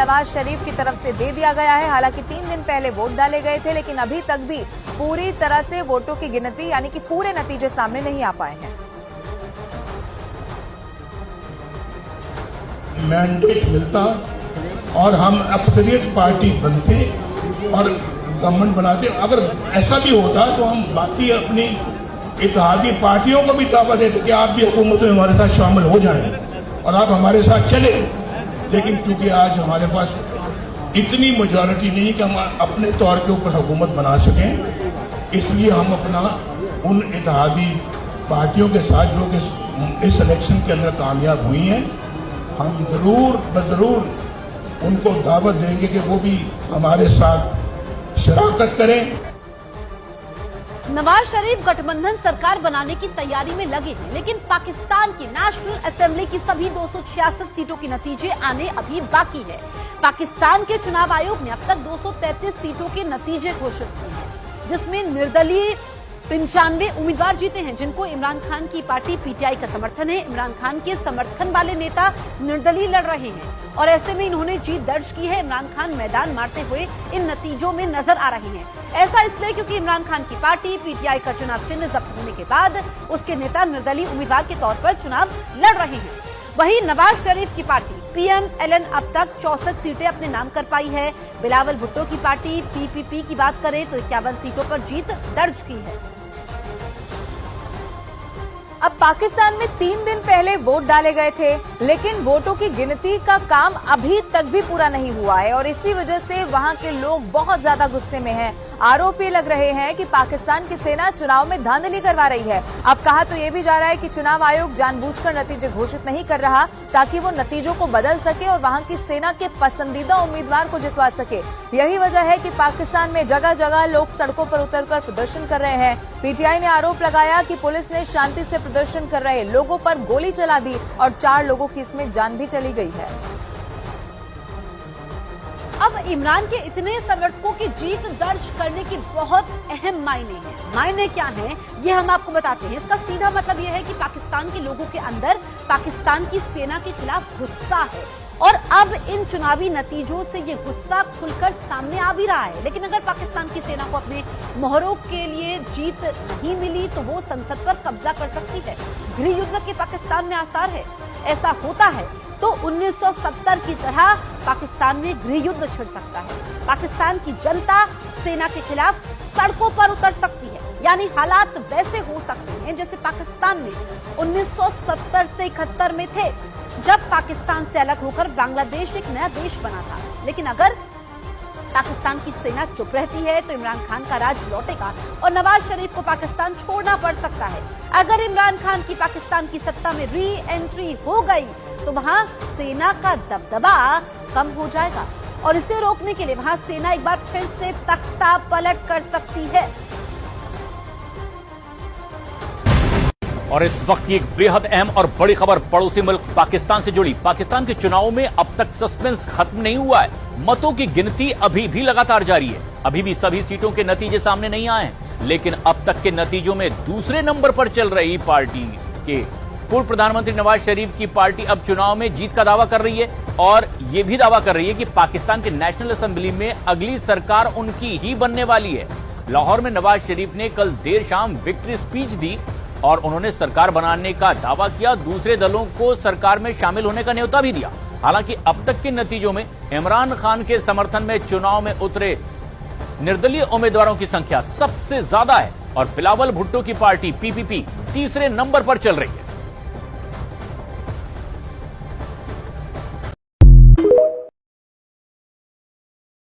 नवाज शरीफ की तरफ से दे दिया गया है। हालांकि 3 दिन पहले वोट डाले गए थे, लेकिन अभी तक भी पूरी तरह से वोटों की गिनती यानी कि पूरे नतीजे सामने नहीं आ पाए हैं। मैंडेट मिलता और हम अक्सरियत पार्टी बनते और गवर्नमेंट बनाते। अगर ऐसा भी होता तो हम बाकी अपनी इत्तेहादी पार्टियों को भी दावा देते कि आप भी हुकूमत में हमारे साथ शामिल हो जाएं और आप हमारे साथ चले। लेकिन चूंकि आज हमारे पास इतनी मेजॉरिटी नहीं कि हम अपने तौर के ऊपर हुकूमत बना सकें, इसलिए हम अपना उन इत्तेहादी पार्टियों के साथ जो कि इस इलेक्शन के अंदर कामयाब हुई हैं, हम जरूर उनको दावत देंगे कि वो भी हमारे साथ शिराकत करें। नवाज शरीफ गठबंधन सरकार बनाने की तैयारी में लगे हैं, लेकिन पाकिस्तान की नेशनल असेंबली की सभी 266 सीटों के नतीजे आने अभी बाकी है। पाकिस्तान के चुनाव आयोग ने अब तक 233 सीटों के नतीजे घोषित किए हैं, जिसमें निर्दलीय 95 उम्मीदवार जीते हैं, जिनको इमरान खान की पार्टी पीटीआई का समर्थन है। इमरान खान के समर्थन वाले नेता निर्दलीय लड़ रहे हैं और ऐसे में इन्होंने जीत दर्ज की है। इमरान खान मैदान मारते हुए इन नतीजों में नजर आ रहे हैं। ऐसा इसलिए क्योंकि इमरान खान की पार्टी पीटीआई का चुनाव चिन्ह जब्त होने के बाद उसके नेता निर्दलीय उम्मीदवार के तौर पर चुनाव लड़ रहे हैं। वहीं नवाज शरीफ की पार्टी पीएमएलएन अब तक 64 सीटें अपने नाम कर पाई है। बिलावल भुट्टो की पार्टी पीपीपी की बात करें तो 51 सीटों पर जीत दर्ज की है। अब पाकिस्तान में 3 दिन पहले वोट डाले गए थे, लेकिन वोटों की गिनती का काम अभी तक भी पूरा नहीं हुआ है और इसी वजह से वहां के लोग बहुत ज्यादा गुस्से में हैं। आरोप ये लग रहे हैं कि पाकिस्तान की सेना चुनाव में धांधली करवा रही है। अब कहा तो ये भी जा रहा है कि चुनाव आयोग जानबूझकर नतीजे घोषित नहीं कर रहा ताकि वो नतीजों को बदल सके और वहां की सेना के पसंदीदा उम्मीदवार को जितवा सके। यही वजह है कि पाकिस्तान में जगह जगह लोग सड़कों पर उतरकर प्रदर्शन कर रहे हैं। पीटीआई ने आरोप लगाया कि पुलिस ने शांति से प्रदर्शन कर रहे लोगों पर गोली चला दी और 4 लोगों की इसमें जान भी चली गई है। अब इमरान के इतने समर्थकों की जीत दर्ज करने की बहुत अहम मायने हैं। मायने क्या हैं, ये हम आपको बताते हैं। इसका सीधा मतलब यह है कि पाकिस्तान के लोगों के अंदर पाकिस्तान की सेना के खिलाफ गुस्सा है और अब इन चुनावी नतीजों से ये गुस्सा खुलकर सामने आ भी रहा है। लेकिन अगर पाकिस्तान की सेना को अपने मोहरों के लिए जीत नहीं मिली तो वो संसद पर कब्जा कर सकती है। गृह युद्ध के पाकिस्तान में आसार है। ऐसा होता है तो 1970 की तरह पाकिस्तान में गृह युद्ध छिड़ सकता है। पाकिस्तान की जनता सेना के खिलाफ सड़कों पर उतर सकती है। यानी हालात वैसे हो सकते हैं जैसे पाकिस्तान में 1970 से 71 में थे, जब पाकिस्तान से अलग होकर बांग्लादेश एक नया देश बना था। लेकिन अगर पाकिस्तान की सेना चुप रहती है तो इमरान खान का राज लौटेगा और नवाज शरीफ को पाकिस्तान छोड़ना पड़ सकता है। अगर इमरान खान की पाकिस्तान की सत्ता में री एंट्री हो गई तो वहां सेना का दबदबा कम हो जाएगा और इसे रोकने के लिए वहां सेना एक बार फिर से तख्ता पलट कर सकती है। और इस वक्त की एक बेहद अहम और बड़ी खबर पड़ोसी मुल्क पाकिस्तान से जुड़ी। पाकिस्तान के चुनाव में अब तक सस्पेंस खत्म नहीं हुआ है। मतों की गिनती अभी भी लगातार जारी है। अभी भी सभी सीटों के नतीजे सामने नहीं आए हैं, लेकिन अब तक के नतीजों में दूसरे नंबर पर चल रही पार्टी के पूर्व प्रधानमंत्री नवाज शरीफ की पार्टी अब चुनाव में जीत का दावा कर रही है और यह भी दावा कर रही है कि पाकिस्तान के नेशनल असेंबली में अगली सरकार उनकी ही बनने वाली है। लाहौर में नवाज शरीफ ने कल देर शाम विक्ट्री स्पीच दी और उन्होंने सरकार बनाने का दावा किया। दूसरे दलों को सरकार में शामिल होने का न्योता भी दिया। हालांकि अब तक के नतीजों में इमरान खान के समर्थन में चुनाव में उतरे निर्दलीय उम्मीदवारों की संख्या सबसे ज्यादा है और बिलावल भुट्टो की पार्टी पीपीपी तीसरे नंबर पर चल रही है।